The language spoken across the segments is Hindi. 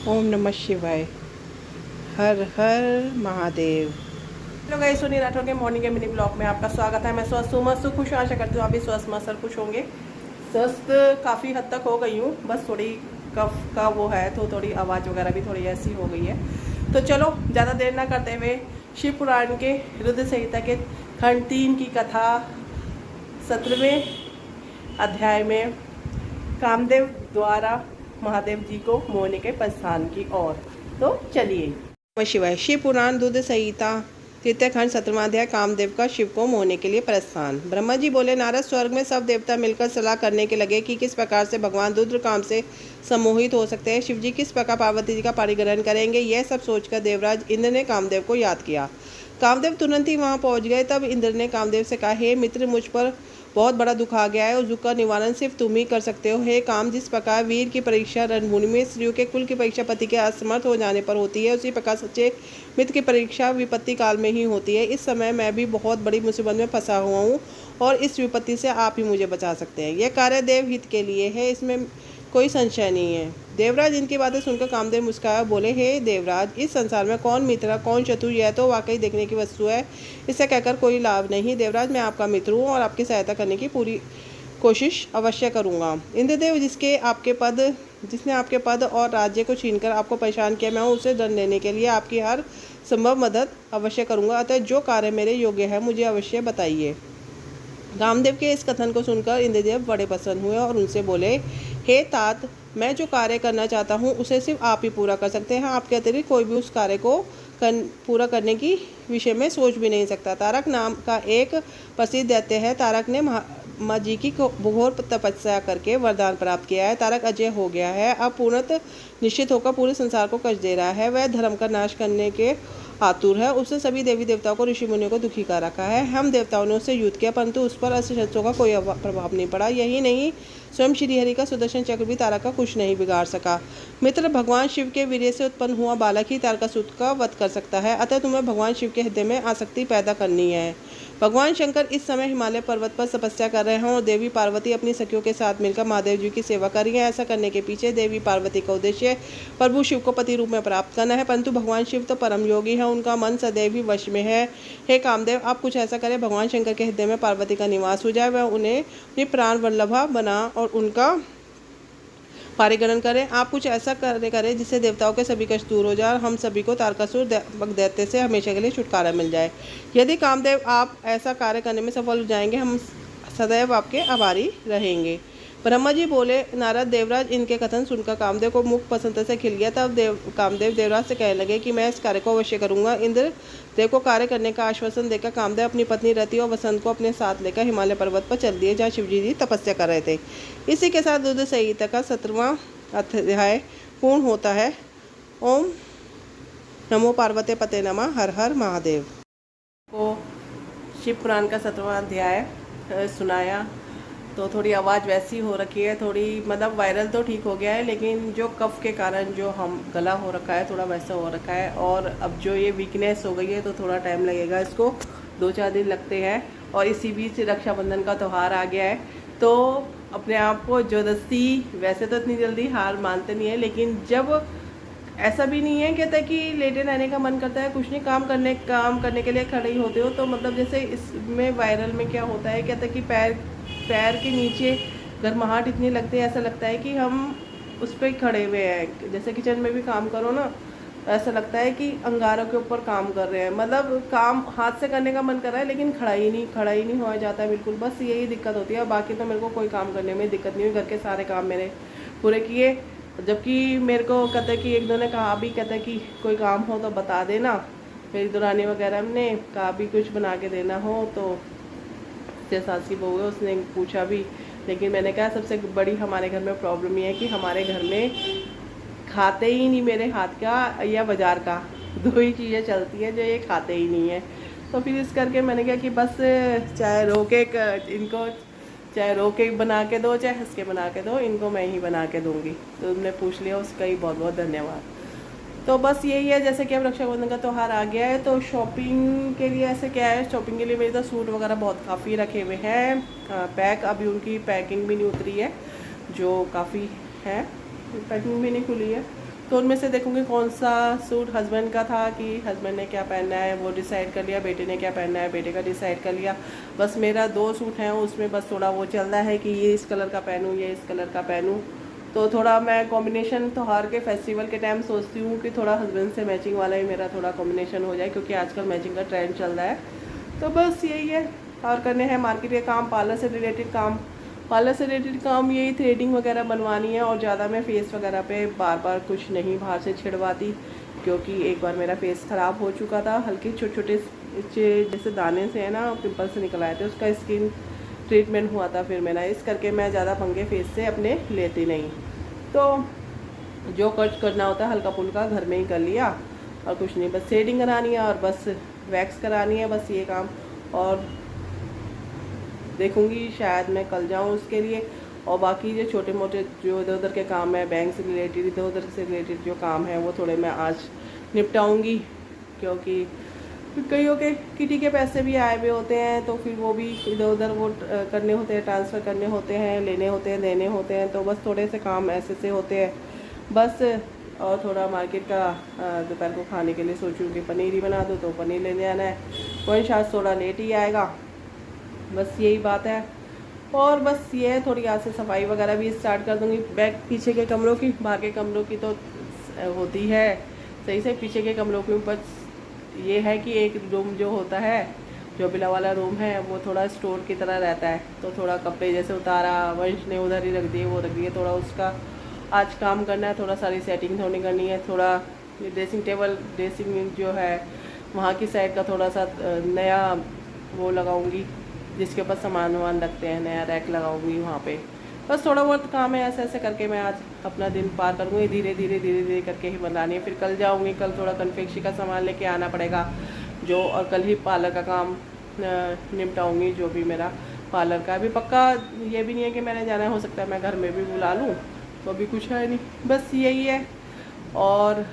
ओम नमः शिवाय। हर हर महादेव। हेलो गाइस, सोनी राठौर के मॉर्निंग के मिनी ब्लॉग में आपका स्वागत है। मैं स्वस्थ हूँ, मस्त खुश हूँ। आशा करती हूँ आप भी स्वस्थ मस्त और खुश होंगे। स्वस्थ काफ़ी हद तक हो गई हूँ, बस थोड़ी कफ का वो है तो थोड़ी आवाज़ वगैरह भी थोड़ी ऐसी हो गई है। तो चलो ज़्यादा देर ना करते हुए शिव पुराण के रुद्र संहिता के खंड 3 की कथा 17वें अध्याय में कामदेव द्वारा महादेव जी को मोहने के प्रस्थान की ओर। तो चलिए। शिवाय। शिव पुराण रुद्र संहिता तृतीय खंड 17वां अध्याय कामदेव का शिव को मोहने के लिए प्रस्थान। ब्रह्मा जी बोले, नारद, स्वर्ग में सब देवता मिलकर सलाह करने के लगे कि किस प्रकार से भगवान रुद्र काम से सम्मोहित हो सकते हैं। शिव जी किस प्रकार पार्वती जी का परिग्रहण करेंगे। यह सब सोचकर देवराज इंद्र ने कामदेव को याद किया। कामदेव तुरंत ही वहां पहुंच गए। तब इंद्र ने कामदेव से कहा, हे मित्र, मुझ पर बहुत बड़ा दुख आ गया है। उस दुख का निवारण सिर्फ तुम ही कर सकते हो। हे काम, जिस प्रकार वीर की परीक्षा रणभूमि में स्त्रियों के कुल की परीक्षा पति के असमर्थ हो जाने पर होती है, उसी प्रकार सच्चे मित्र की परीक्षा विपत्ति काल में ही होती है। इस समय मैं भी बहुत बड़ी मुसीबत में फंसा हुआ हूँ और इस विपत्ति से आप ही मुझे बचा सकते हैं। यह कार्य देव हित के लिए है, इसमें कोई संशय नहीं है। देवराज इनकी बातें सुनकर कामदेव मुस्कुराया, बोले, हे देवराज, इस संसार में कौन मित्र कौन शत्रु यह तो वाकई देखने की वस्तु है। इसे कहकर कोई लाभ नहीं। देवराज, मैं आपका मित्र हूँ और आपकी सहायता करने की पूरी कोशिश अवश्य करूँगा। इंद्रदेव, जिसने आपके पद और राज्य को छीनकर आपको परेशान किया, मैं उसे दंड देने के लिए आपकी हर संभव मदद अवश्य करूँगा। अतः जो कार्य मेरे योग्य है मुझे अवश्य बताइए। कामदेव के इस कथन को सुनकर इंद्रदेव बड़े प्रसन्न हुए और उनसे बोले, हे तात, मैं जो कार्य करना चाहता हूँ उसे सिर्फ आप ही पूरा कर सकते हैं। आपके अतिरिक्त कोई भी उस कार्य को पूरा करने की विषय में सोच भी नहीं सकता। तारक नाम का एक प्रसिद्ध दैत्य है। तारक ने माँ जी की घोर तपस्या करके वरदान प्राप्त किया है। तारक अजय हो गया है, अब पूर्णतः निश्चित होकर पूरे संसार को कष्ट दे रहा है। वह धर्म का नाश करने के आतुर है। उसने सभी देवी देवताओं को, ऋषि मुनियों को दुखी कर रखा है। हम देवताओं ने उससे युद्ध किया, परंतु उस पर अस्त्र शस्त्रों का कोई प्रभाव नहीं पड़ा। यही नहीं, स्वयं श्रीहरि का सुदर्शन चक्र भी तारक का कुछ नहीं बिगाड़ सका। मित्र, भगवान शिव के वीर्य से उत्पन्न हुआ बालक ही तारकासुर का वध कर सकता है। अतः तुम्हें भगवान शिव के हृदय में आसक्ति पैदा करनी है। भगवान शंकर इस समय हिमालय पर्वत पर तपस्या कर रहे हैं और देवी पार्वती अपनी सखियों के साथ मिलकर महादेव जी की सेवा कर रही है। ऐसा करने के पीछे देवी पार्वती का उद्देश्य प्रभु शिव को पति रूप में प्राप्त करना है, परंतु भगवान शिव तो परम योगी है, उनका मन सदैव ही वश में है। हे कामदेव, आप कुछ ऐसा करें, भगवान शंकर के हृदय में पार्वती का निवास हो जाए, वह उन्हें अपनी प्राण वल्लभा बना और उनका पारिग्रहण करें। आप कुछ ऐसा करें जिससे देवताओं के सभी कष्ट दूर हो जाए और हम सभी को तारकासुर दैत्य से हमेशा के लिए छुटकारा मिल जाए। यदि कामदेव आप ऐसा कार्य करने में सफल हो जाएंगे, हम सदैव आपके आभारी रहेंगे। ब्रह्मा जी बोले, नारद, देवराज इनके कथन सुनकर कामदेव को मुख प्रसन्नता से खिल गया। तब कामदेव देवराज से कहने लगे कि मैं इस कार्य को अवश्य करूंगा। इंद्र देव को कार्य करने का आश्वासन देकर कामदेव अपनी पत्नी रति और वसंत को अपने साथ लेकर हिमालय पर्वत पर चल दिए, जहाँ शिवजी जी तपस्या कर रहे थे। इसी के साथ रुद्र संहिता का 17वां अध्याय पूर्ण होता है। ओम नमो पार्वती पते नमः। हर हर महादेव। को शिव पुराण का 17वां अध्याय सुनाया तो थोड़ी आवाज़ वैसी हो रखी है, थोड़ी मतलब वायरल तो ठीक हो गया है, लेकिन जो कफ के कारण जो हम गला हो रखा है थोड़ा वैसा हो रखा है। और अब जो ये वीकनेस हो गई है तो थोड़ा टाइम लगेगा, इसको 2-4 दिन लगते हैं। और इसी बीच रक्षाबंधन का त्यौहार आ गया है, तो अपने आप को ज़बरदस्ती, वैसे तो इतनी जल्दी हार मानते नहीं है, लेकिन जब ऐसा भी नहीं है कहता कि लेटे रहने का मन करता है, कुछ नहीं काम करने के लिए खड़े ही होते हो, तो मतलब जैसे इसमें वायरल में क्या होता है, कहता है कि पैर के नीचे गर्माहट इतनी लगती है, ऐसा लगता है कि हम उस पर खड़े हुए हैं। जैसे किचन में भी काम करो ना, ऐसा लगता है कि अंगारों के ऊपर काम कर रहे हैं। मतलब काम हाथ से करने का मन कर रहा है, लेकिन खड़ा ही नहीं हो जाता है बिल्कुल। बस यही दिक्कत होती है। बाकी तो मेरे को कोई काम करने में दिक्कत नहीं हुई, घर के सारे काम मेरे पूरे किए। जबकि मेरे को कहता है कि एक दो ने कहा भी, कहता है कि कोई काम हो तो बता देना। मेरी दुरानी वगैरह ने कहा भी कुछ बना के देना हो तो, सास की बहू है, उसने पूछा भी, लेकिन मैंने कहा सबसे बड़ी हमारे घर में प्रॉब्लम ये है कि हमारे घर में खाते ही नहीं मेरे हाथ का या बाज़ार का, 2 ही चीज़ें चलती हैं जो ये खाते ही नहीं है। तो फिर इस करके मैंने कहा कि बस चाहे रो के बना के दो, चाहे हंस के बना के दो, इनको मैं ही बना के दूँगी। तो तुमने पूछ लिया, उसका ही बहुत बहुत धन्यवाद। तो बस यही है, जैसे कि अब रक्षाबंधन का त्यौहार आ गया है, तो शॉपिंग के लिए ऐसे क्या है, शॉपिंग के लिए मेरे तो सूट वगैरह बहुत काफ़ी रखे हुए हैं पैक। अभी उनकी पैकिंग भी नहीं उतरी है, जो काफ़ी है। पैकिंग भी नहीं खुली है। तो उनमें से देखूँगी कौन सा सूट हस्बैंड का था कि हस्बैंड ने क्या पहनना है वो डिसाइड कर लिया, बेटे ने क्या पहनना है बेटे का डिसाइड कर लिया। बस मेरा 2 सूट हैं, उसमें बस थोड़ा वो चल रहा है कि ये इस कलर का पहनूँ, ये इस कलर का पहनूँ। तो थोड़ा मैं कॉम्बिनेशन त्योहार के फेस्टिवल के टाइम सोचती हूँ कि थोड़ा हस्बैंड से मैचिंग वाला ही मेरा थोड़ा कॉम्बिनेशन हो जाए, क्योंकि आजकल मैचिंग का ट्रेंड चल रहा है। तो बस यही है। और करने हैं मार्केट के काम, पार्लर से रिलेटेड काम। पार्लर से रिलेटेड काम यही थ्रेडिंग वगैरह बनवानी है। और ज़्यादा मैं फेस वगैरह पे बार बार कुछ नहीं बाहर से छिड़वाती, क्योंकि एक बार मेरा फेस ख़राब हो चुका था। हल्के छोटे छोटे जैसे दाने से है ना, पिंपल से निकल आए थे, उसका स्किन ट्रीटमेंट हुआ था फिर मैंने। इस करके मैं ज़्यादा पंगे फेस से अपने लेती नहीं। तो जो कट करना होता है हल्का फुल्का घर में ही कर लिया, और कुछ नहीं, बस शेडिंग करानी है और बस वैक्स करानी है, बस ये काम। और देखूंगी शायद मैं कल जाऊं उसके लिए। और बाकी जो छोटे मोटे जो इधर उधर के काम है, बैंक से रिलेटेड, इधर उधर से रिलेटेड जो काम है वो थोड़े मैं आज निपटाऊंगी, क्योंकि कईयों के किटी के पैसे भी आए हुए होते हैं, तो फिर वो भी इधर उधर वो करने होते हैं, ट्रांसफ़र करने होते हैं, लेने होते हैं, देने होते हैं। तो बस थोड़े से काम ऐसे से होते हैं बस। और थोड़ा मार्केट का दोपहर को खाने के लिए सोचूं कि पनीर ही बना दूँ, तो पनीर लेने आना है। वही शायद थोड़ा लेट ही आएगा, बस यही बात है। और बस ये है, थोड़ी आज से सफाई वगैरह भी स्टार्ट कर दूँगी। बैक पीछे के कमरों की, बाकी कमरों की तो होती है सही से। पीछे के कमरों के ऊपर ये है कि एक रूम जो होता है, जो बिला वाला रूम है, वो थोड़ा स्टोर की तरह रहता है। तो थोड़ा कपड़े जैसे उतारा, वंश ने उधर ही रख दिए, वो रख दिए, थोड़ा उसका आज काम करना है। थोड़ा सारी सेटिंग थोड़ी करनी है। थोड़ा ड्रेसिंग टेबल, ड्रेसिंग जो है वहाँ की साइड का थोड़ा सा नया वो लगाऊंगी, जिसके ऊपर सामान वामान रखते हैं, नया रैक लगाऊंगी वहाँ पे। बस थोड़ा बहुत काम है, ऐसे ऐसे करके मैं आज अपना दिन पार करूँगी। धीरे धीरे करके ही बनानी है। फिर कल जाऊँगी, कल थोड़ा कन्फेक्शनरी का सामान लेके आना पड़ेगा जो, और कल ही पार्लर का काम निपटाऊँगी, जो भी मेरा पार्लर का। अभी पक्का ये भी नहीं है कि मैंने जाना, हो सकता है मैं घर में भी बुला लूँ, तो अभी कुछ है नहीं, बस यही है। और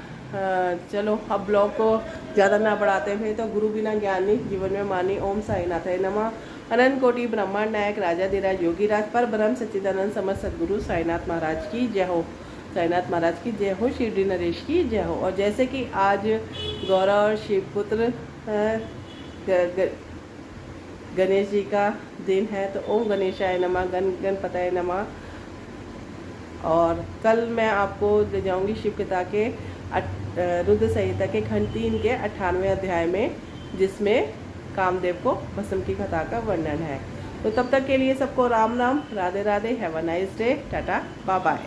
चलो अब ब्लॉग को ज़्यादा ना बढ़ाते हुए, तो गुरु बिना ज्ञानी जीवन में मानी। ओम साईनाथाय नमः। अनंत कोटि ब्रह्मांड नायक राजाधिराज योगीराज पर ब्रह्म सच्चिदानंद समस्त सद्गुरु साईनाथ महाराज की जय हो। साईनाथ महाराज की जय हो। शिरडी नरेश की जय हो। और जैसे कि आज गौरव शिवपुत्र गणेश जी का दिन है, तो ओम गणेशाय नमः, गणपतये नमः। और कल मैं आपको ले जाऊंगी शिव कथा के रुद्र संहिता के खंड 3 के 98वें अध्याय में, जिसमें कामदेव को भस्म की कथा का वर्णन है। तो तब तक के लिए सबको Ram Ram, Radhe Radhe, have a nice day, tata, bye bye.